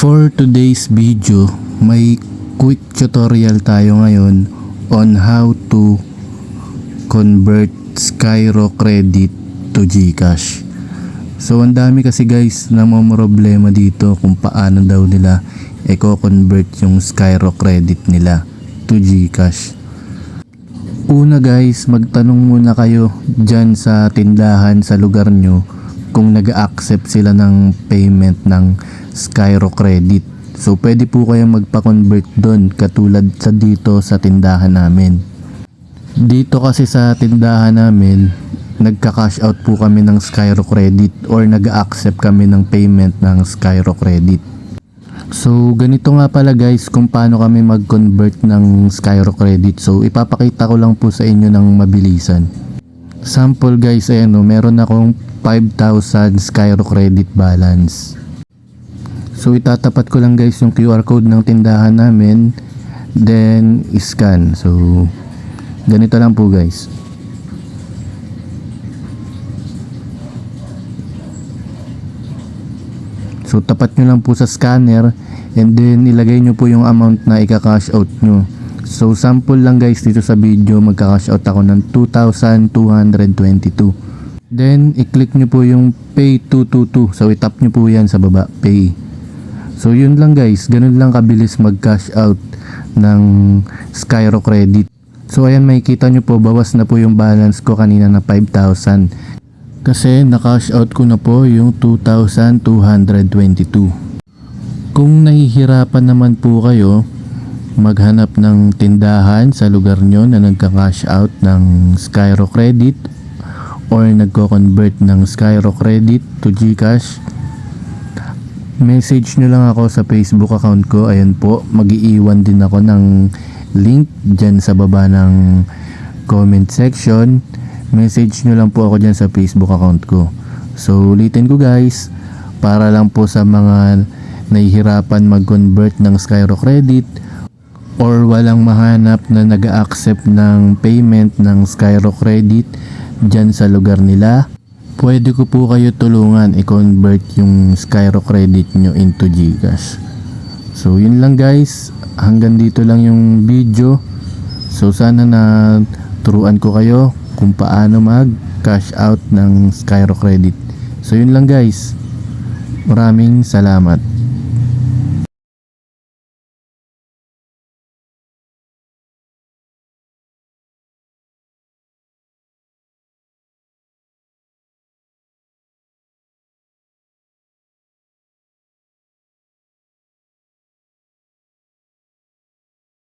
For today's video, may quick tutorial tayo ngayon on how to convert Skyro credit to GCash. So ang dami kasi guys na problema dito kung paano daw nila i-convert yung Skyro credit nila to GCash. Una guys, magtanong muna kayo dyan sa tindahan sa lugar nyo kung nag-accept sila ng payment ng Skyro credit. So pwede po kayong magpa-convert doon katulad sa dito sa tindahan namin. Dito kasi sa tindahan namin, nagka-cash out po kami ng Skyro credit or nag-accept kami ng payment ng Skyro credit. So ganito nga pala guys kung paano kami mag-convert ng Skyro credit. So ipapakita ko lang po sa inyo ng mabilisan. Sample guys, ayan o, meron akong 5,000 Skyro credit balance. So itatapat ko lang guys yung QR code ng tindahan namin, then scan. So ganito lang po guys. So tapat nyo lang po sa scanner and then ilagay nyo po yung amount na ika-cash out nyo. So sample lang guys, dito sa video magka-cash out ako ng 2,222. Then i-click nyo po yung pay 222. So itap nyo po yan sa baba, pay. So yun lang guys, ganun lang kabilis mag-cash out ng Skyro credit. So ayan, makikita nyo po bawas na po yung balance ko kanina na 5,000 kasi na-cash out ko na po yung 2,222. Kung nahihirapan naman po kayo maghanap ng tindahan sa lugar nyo na nagka-cash out ng Skyro credit or nagko-convert ng Skyro credit to GCash, message nyo lang ako sa Facebook account ko. Ayan po, mag-iiwan din ako ng link dyan sa baba ng comment section. Message nyo lang po ako dyan sa Facebook account ko. So ulitin ko guys, para lang po sa mga nahihirapan mag-convert ng Skyro credit or walang mahanap na nag-accept ng payment ng Skyro credit dyan sa lugar nila, pwede ko po kayo tulungan i-convert yung Skyro credit nyo into GCash. So yun lang guys, hanggang dito lang yung video. So sana na turuan ko kayo kung paano mag cash out ng Skyro credit. So yun lang guys, maraming salamat.